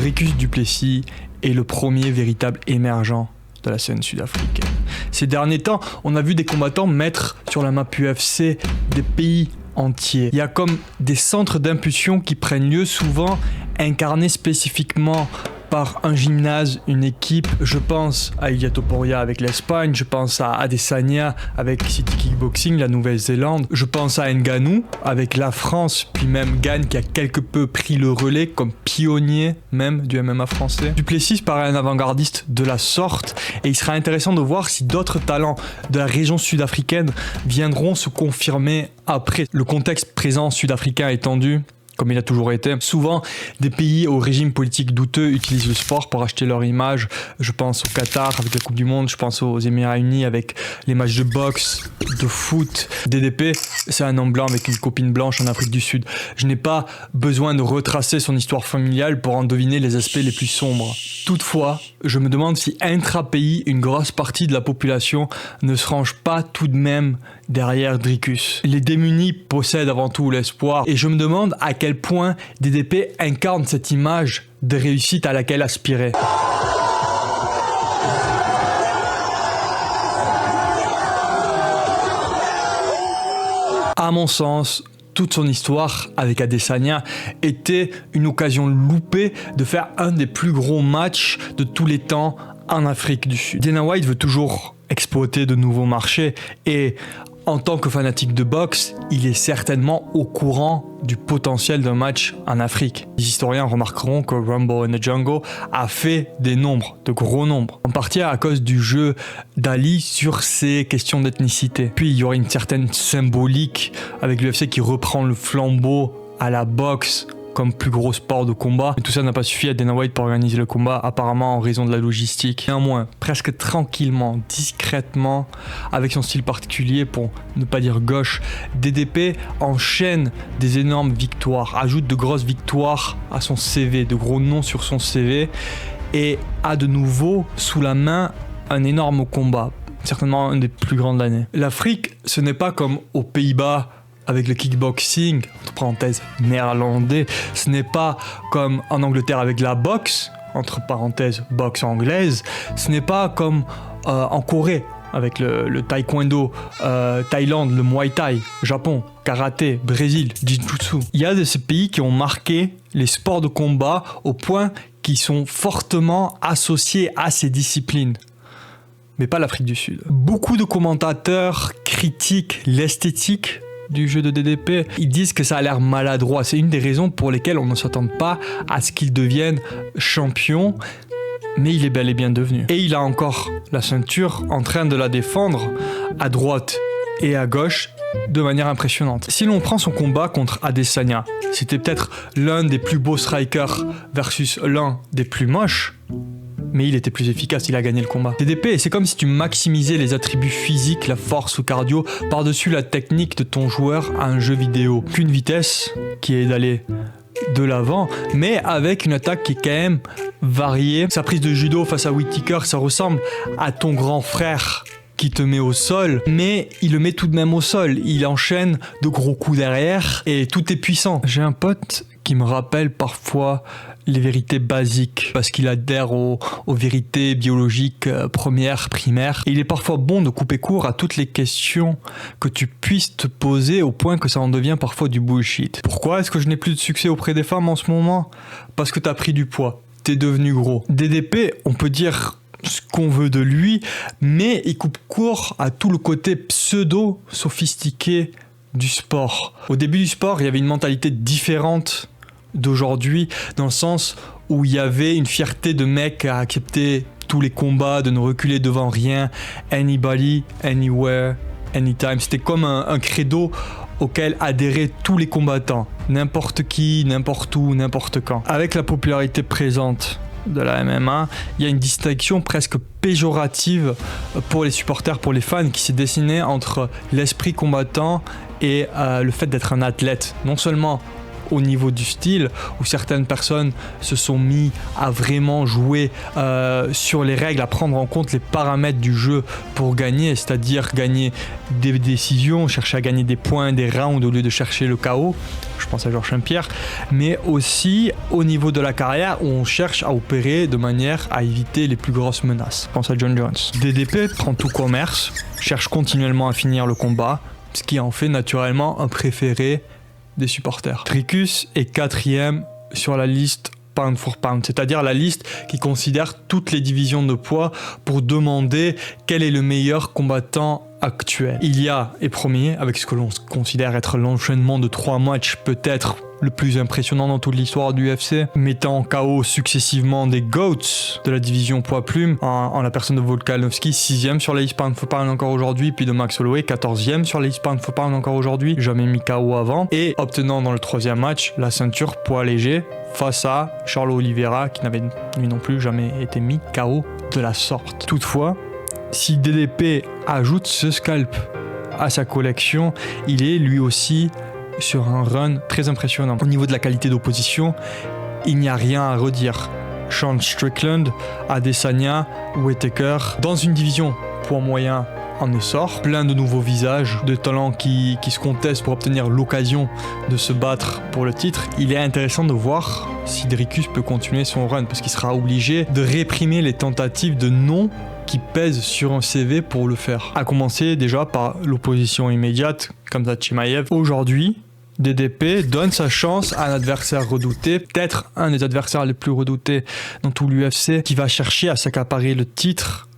Dricus du Plessis est le premier véritable émergent de la scène sud-africaine. Ces derniers temps, on a vu des combattants mettre sur la map UFC des pays entiers. Il y a comme des centres d'impulsion qui prennent lieu, souvent incarnés spécifiquement par un gymnase, une équipe. Je pense à Ilia Topuria avec l'Espagne, je pense à Adesanya avec City Kickboxing, la Nouvelle-Zélande, je pense à Ngannou avec la France, puis même Gane qui a quelque peu pris le relais comme pionnier même du MMA français. Du Plessis paraît un avant-gardiste de la sorte et il sera intéressant de voir si d'autres talents de la région sud-africaine viendront se confirmer après. Le contexte présent sud-africain étendu, comme il a toujours été. Souvent, des pays au régime politique douteux utilisent le sport pour acheter leur image. Je pense au Qatar avec la Coupe du Monde, je pense aux Émirats Unis avec les matchs de boxe, de foot. DDP, c'est un homme blanc avec une copine blanche en Afrique du Sud. Je n'ai pas besoin de retracer son histoire familiale pour en deviner les aspects les plus sombres. Toutefois, je me demande si intra-pays, une grosse partie de la population ne se range pas tout de même derrière Dricus. Les démunis possèdent avant tout l'espoir et je me demande à quel point DDP incarne cette image de réussite à laquelle aspirait. À mon sens, toute son histoire avec Adesanya était une occasion loupée de faire un des plus gros matchs de tous les temps en Afrique du Sud. Dana White veut toujours exploiter de nouveaux marchés et en tant que fanatique de boxe, il est certainement au courant du potentiel d'un match en Afrique. Les historiens remarqueront que Rumble in the Jungle a fait des nombres, de gros nombres, en partie à cause du jeu d'Ali sur ces questions d'ethnicité. Puis il y aura une certaine symbolique avec l'UFC qui reprend le flambeau à la boxe comme plus gros sport de combat. Mais tout ça n'a pas suffi à Dana White pour organiser le combat, apparemment en raison de la logistique. Néanmoins, presque tranquillement, discrètement, avec son style particulier, pour ne pas dire gauche, DDP enchaîne des énormes victoires, ajoute de grosses victoires à son CV, de gros noms sur son CV, et a de nouveau sous la main un énorme combat, certainement un des plus grands de l'année. L'Afrique, ce n'est pas comme aux Pays-Bas, avec le kickboxing, entre parenthèses néerlandais, ce n'est pas comme en Angleterre avec la boxe, entre parenthèses boxe anglaise, ce n'est pas comme en Corée avec le taekwondo, Thaïlande, le muay thai, Japon, karaté, Brésil, jiu-jitsu. Il y a de ces pays qui ont marqué les sports de combat au point qu'ils sont fortement associés à ces disciplines. Mais pas l'Afrique du Sud. Beaucoup de commentateurs critiquent l'esthétique du jeu de DDP. Ils disent que ça a l'air maladroit. C'est une des raisons pour lesquelles on ne s'attend pas à ce qu'il devienne champion, mais il est bel et bien devenu. Et il a encore la ceinture en train de la défendre à droite et à gauche de manière impressionnante. Si l'on prend son combat contre Adesanya, c'était peut-être l'un des plus beaux strikers versus l'un des plus moches, mais il était plus efficace, il a gagné le combat. DDP, c'est comme si tu maximisais les attributs physiques, la force ou cardio, par-dessus la technique de ton joueur à un jeu vidéo. Qu'une vitesse qui est d'aller de l'avant, mais avec une attaque qui est quand même variée. Sa prise de judo face à Whittaker, ça ressemble à ton grand frère qui te met au sol, mais il le met tout de même au sol. Il enchaîne de gros coups derrière et tout est puissant. J'ai un pote qui me rappelle parfois les vérités basiques, parce qu'il adhère aux vérités biologiques premières, primaires. Et il est parfois bon de couper court à toutes les questions que tu puisses te poser au point que ça en devient parfois du bullshit. Pourquoi est-ce que je n'ai plus de succès auprès des femmes en ce moment ? Parce que t'as pris du poids, t'es devenu gros. DDP, on peut dire ce qu'on veut de lui, mais il coupe court à tout le côté pseudo-sophistiqué du sport. Au début du sport, il y avait une mentalité différente d'aujourd'hui, dans le sens où il y avait une fierté de mec à accepter tous les combats, de ne reculer devant rien, anybody, anywhere, anytime. C'était comme un credo auquel adhéraient tous les combattants, n'importe qui, n'importe où, n'importe quand. Avec la popularité présente de la MMA, il y a une distinction presque péjorative pour les supporters, pour les fans, qui s'est dessinée entre l'esprit combattant et le fait d'être un athlète. Non seulement au niveau du style, où certaines personnes se sont mis à vraiment jouer sur les règles, à prendre en compte les paramètres du jeu pour gagner, c'est-à-dire gagner des décisions, chercher à gagner des points, des rounds au lieu de chercher le KO. Je pense à Georges Saint-Pierre, mais aussi au niveau de la carrière où on cherche à opérer de manière à éviter les plus grosses menaces. Je pense à John Jones. DDP prend tout commerce, cherche continuellement à finir le combat, ce qui en fait naturellement un préféré des supporters. Dricus est 4e sur la liste pound for pound, c'est-à-dire la liste qui considère toutes les divisions de poids pour demander quel est le meilleur combattant actuel. Ilya est premier avec ce que l'on considère être l'enchaînement de 3 matchs peut-être le plus impressionnant dans toute l'histoire du UFC, mettant en KO successivement des GOATs de la division poids plume, en la personne de Volkanovski, 6e sur la liste pound for pound encore aujourd'hui, puis de Max Holloway, 14e sur la liste pound for pound encore aujourd'hui, jamais mis KO avant, et obtenant dans le 3e match la ceinture poids léger face à Charlo Oliveira, qui n'avait lui non plus jamais été mis KO de la sorte. Toutefois, si DDP ajoute ce scalp à sa collection, il est lui aussi sur un run très impressionnant. Au niveau de la qualité d'opposition, il n'y a rien à redire. Sean Strickland, Adesanya, Whittaker, dans une division poids moyen en essor, plein de nouveaux visages, de talents qui se contestent pour obtenir l'occasion de se battre pour le titre. Il est intéressant de voir si Dricus peut continuer son run, parce qu'il sera obligé de réprimer les tentatives de non qui pèsent sur un CV pour le faire. À commencer déjà par l'opposition immédiate, comme ça Chimaev. Aujourd'hui, DDP donne sa chance à un adversaire redouté, peut-être un des adversaires les plus redoutés dans tout l'UFC, qui va chercher à s'accaparer le titre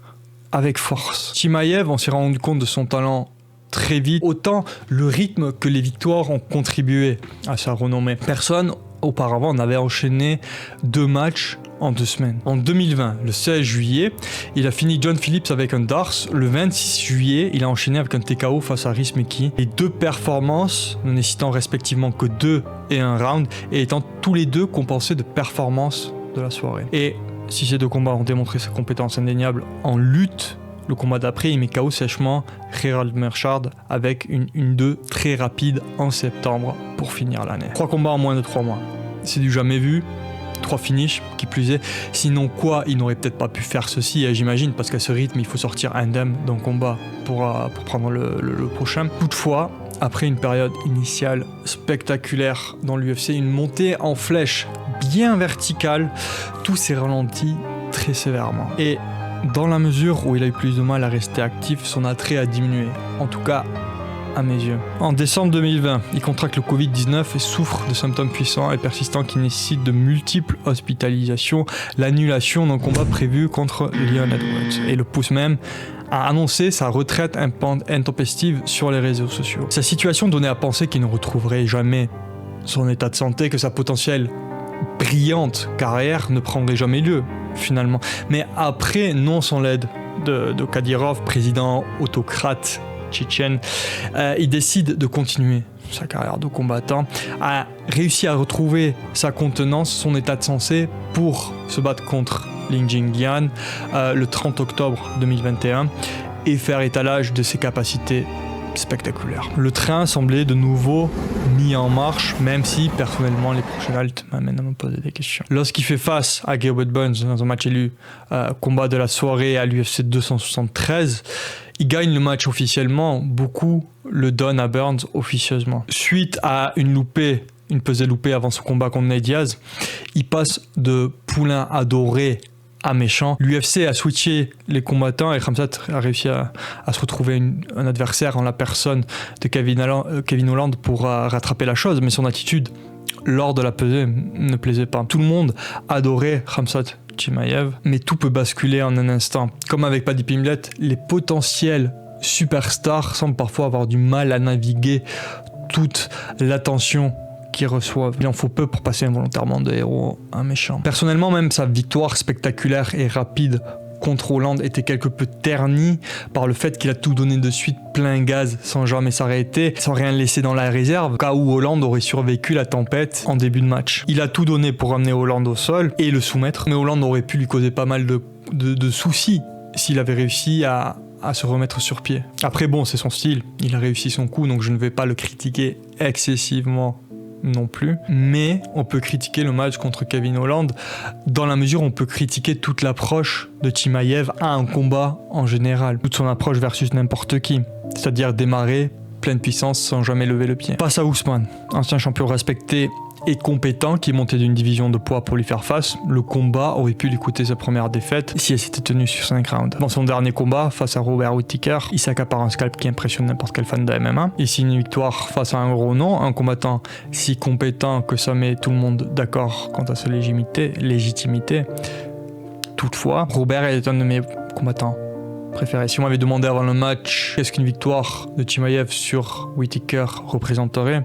avec force. Chimaev, on s'est rendu compte de son talent très vite, autant le rythme que les victoires ont contribué à sa renommée. Personne auparavant n'avait enchaîné 2 matchs en 2 semaines. En 2020, le 16 juillet, il a fini John Phillips avec un Darce. Le 26 juillet, il a enchaîné avec un TKO face à Rhys Meki. Les 2 performances, ne nécessitant respectivement que 2 et 1 round, et étant tous les 2 compensés de performances de la soirée. Et si ces 2 combats ont démontré ses compétences indéniables en lutte, le combat d'après, il met KO sèchement Gerald Meerschaert avec une 1-2 très rapide en septembre pour finir l'année. 3 combats en moins de 3 mois. C'est du jamais vu. 3 finishes, qui plus est. Sinon quoi, il n'aurait peut-être pas pu faire ceci, j'imagine, parce qu'à ce rythme, il faut sortir indemne d'un combat pour prendre le prochain. Toutefois, après une période initiale spectaculaire dans l'UFC, une montée en flèche bien verticale, tout s'est ralenti très sévèrement. Et dans la mesure où il a eu plus de mal à rester actif, son attrait a diminué. En tout cas, à mes yeux. En décembre 2020, il contracte le Covid-19 et souffre de symptômes puissants et persistants qui nécessitent de multiples hospitalisations, l'annulation d'un combat prévu contre Leon Edwards. Et le pousse même à annoncer sa retraite intempestive sur les réseaux sociaux. Sa situation donnait à penser qu'il ne retrouverait jamais son état de santé, que sa potentielle brillante carrière ne prendrait jamais lieu, finalement. Mais après, non sans l'aide de Kadyrov, président autocrate tchétchène, il décide de continuer sa carrière de combattant, a réussi à retrouver sa contenance, son état de santé pour se battre contre Li Jingliang le 30 octobre 2021 et faire étalage de ses capacités spectaculaires. Le train semblait de nouveau mis en marche, même si personnellement les prochaines haltes m'amènent à me poser des questions. Lorsqu'il fait face à Gilbert Burns dans un match élu combat de la soirée à l'UFC 273, il gagne le match officiellement, beaucoup le donnent à Burns officieusement. Suite à une pesée loupée avant son combat contre Nate Diaz, il passe de poulain adoré à méchant. L'UFC a switché les combattants et Khamzat a réussi à se retrouver un adversaire en la personne de Kevin Holland pour rattraper la chose, mais son attitude lors de la pesée ne plaisait pas. Tout le monde adorait Khamzat Chimaev, mais tout peut basculer en un instant. Comme avec Paddy Pimblett, les potentiels superstars semblent parfois avoir du mal à naviguer toute l'attention qu'ils reçoivent. Il en faut peu pour passer involontairement de héros à un méchant. Personnellement, même sa victoire spectaculaire et rapide contre Hollande était quelque peu ternie par le fait qu'il a tout donné de suite plein gaz sans jamais s'arrêter, sans rien laisser dans la réserve, au cas où Hollande aurait survécu la tempête en début de match. Il a tout donné pour ramener Hollande au sol et le soumettre, mais Hollande aurait pu lui causer pas mal de soucis s'il avait réussi à se remettre sur pied. Après bon, c'est son style, il a réussi son coup, donc je ne vais pas le critiquer excessivement non plus. Mais on peut critiquer le match contre Kevin Holland dans la mesure où on peut critiquer toute l'approche de Chimaev à un combat en général. Toute son approche versus n'importe qui. C'est-à-dire démarrer pleine puissance sans jamais lever le pied. Passe à Ousmane, ancien champion respecté et compétent qui est monté d'une division de poids pour lui faire face. Le combat aurait pu lui coûter sa première défaite si elle s'était tenue sur 5 rounds. Dans son dernier combat face à Robert Whittaker, il s'accapare un scalp qui impressionne n'importe quel fan de MMA. Ici une victoire face à un gros nom, un combattant si compétent que ça met tout le monde d'accord quant à sa légitimité. Toutefois, Robert est un de mes combattants préférés. Si on m'avait demandé avant le match qu'est-ce qu'une victoire de Chimaev sur Whittaker représenterait,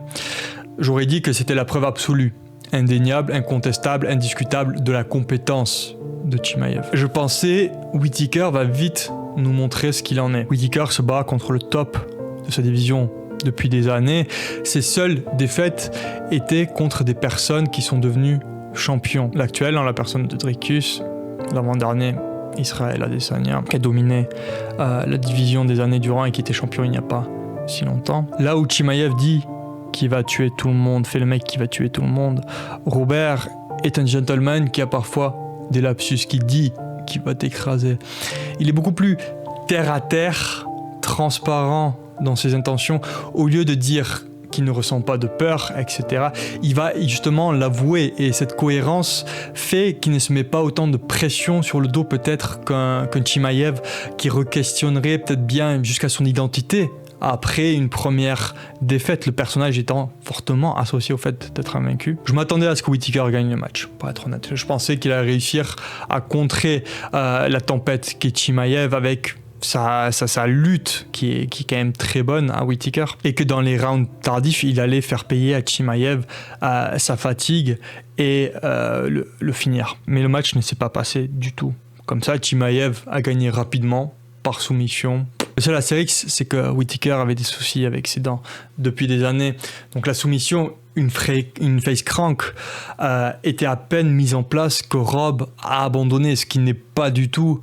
j'aurais dit que c'était la preuve absolue, indéniable, incontestable, indiscutable de la compétence de Chimaev. Je pensais Whittaker va vite nous montrer ce qu'il en est. Whittaker se bat contre le top de sa division depuis des années. Ses seules défaites étaient contre des personnes qui sont devenues champions. L'actuel, en la personne de Dricus, l'avant-dernier, Israël Adesanya, qui a dominé la division des années durant et qui était champion il n'y a pas si longtemps. Là où Chimaev dit qui va tuer tout le monde, fait le mec qui va tuer tout le monde, Robert est un gentleman qui a parfois des lapsus, qui dit qu'il va t'écraser. Il est beaucoup plus terre à terre, transparent dans ses intentions, au lieu de dire qu'il ne ressent pas de peur, etc. Il va justement l'avouer, et cette cohérence fait qu'il ne se met pas autant de pression sur le dos peut-être qu'un Chimaev qui re-questionnerait peut-être bien jusqu'à son identité après une première défaite, le personnage étant fortement associé au fait d'être invaincu. Je m'attendais à ce que Whittaker gagne le match, pour être honnête. Je pensais qu'il allait réussir à contrer la tempête qu'est Chimaev avec sa lutte qui est quand même très bonne à Whittaker, et que dans les rounds tardifs il allait faire payer à Chimaev sa fatigue et le finir. Mais le match ne s'est pas passé du tout comme ça. Chimaev a gagné rapidement par soumission. Le seul astérix, c'est que Whittaker avait des soucis avec ses dents depuis des années, donc la soumission, une face crank, était à peine mise en place que Rob a abandonné, ce qui n'est pas du tout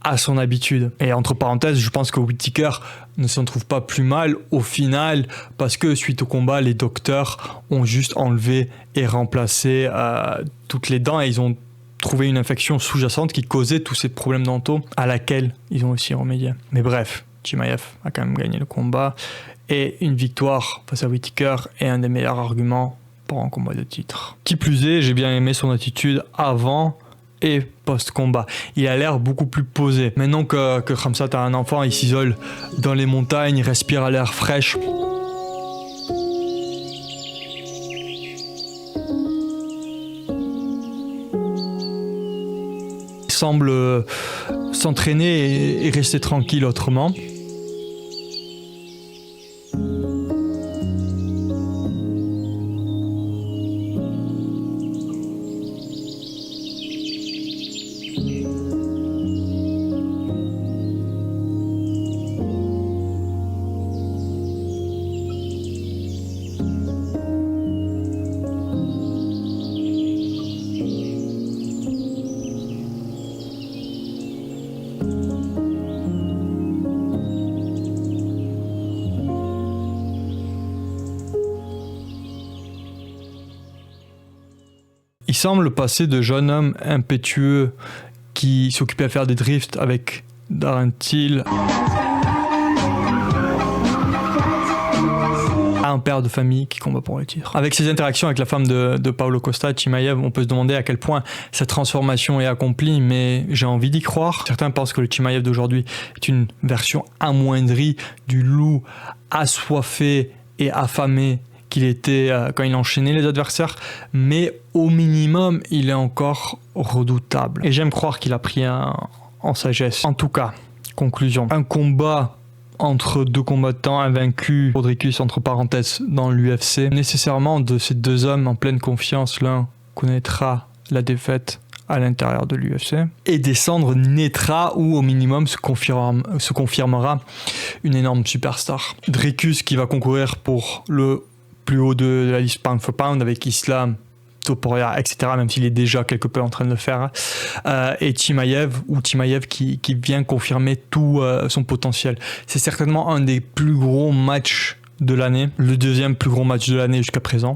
à son habitude. Et entre parenthèses, je pense que Whittaker ne s'en trouve pas plus mal au final, parce que suite au combat, les docteurs ont juste enlevé et remplacé toutes les dents, et ils ont trouvé une infection sous-jacente qui causait tous ces problèmes dentaux, à laquelle ils ont aussi remédié. Mais bref, Chimaev a quand même gagné le combat, et une victoire face à Whittaker est un des meilleurs arguments pour un combat de titre. Qui plus est, j'ai bien aimé son attitude avant et post-combat. Il a l'air beaucoup plus posé. Maintenant que Khamzat a un enfant, il s'isole dans les montagnes, il respire à l'air fraîche. Il semble s'entraîner et rester tranquille autrement. Il semble passer de jeune homme impétueux qui s'occupait à faire des drifts avec Darren Till à un père de famille qui combat pour le titre. Avec ses interactions avec la femme de Paulo Costa, Chimaev, on peut se demander à quel point cette transformation est accomplie, mais j'ai envie d'y croire. Certains pensent que le Chimaev d'aujourd'hui est une version amoindrie du loup assoiffé et affamé qu'il était quand il enchaînait les adversaires, mais au minimum, il est encore redoutable. Et j'aime croire qu'il a pris en sagesse. En tout cas, conclusion. Un combat entre deux combattants invaincus, Rodriguez entre parenthèses, dans l'UFC. Nécessairement, de ces deux hommes en pleine confiance, l'un connaîtra la défaite à l'intérieur de l'UFC et descendre naîtra ou au minimum se confirmera une énorme superstar. Dricus qui va concourir pour le plus haut de la liste pound for pound avec Islam, Topuria, etc., même s'il est déjà quelque peu en train de le faire, et Chimaev qui vient confirmer tout son potentiel. C'est certainement un des plus gros matchs de l'année, le deuxième plus gros match de l'année jusqu'à présent,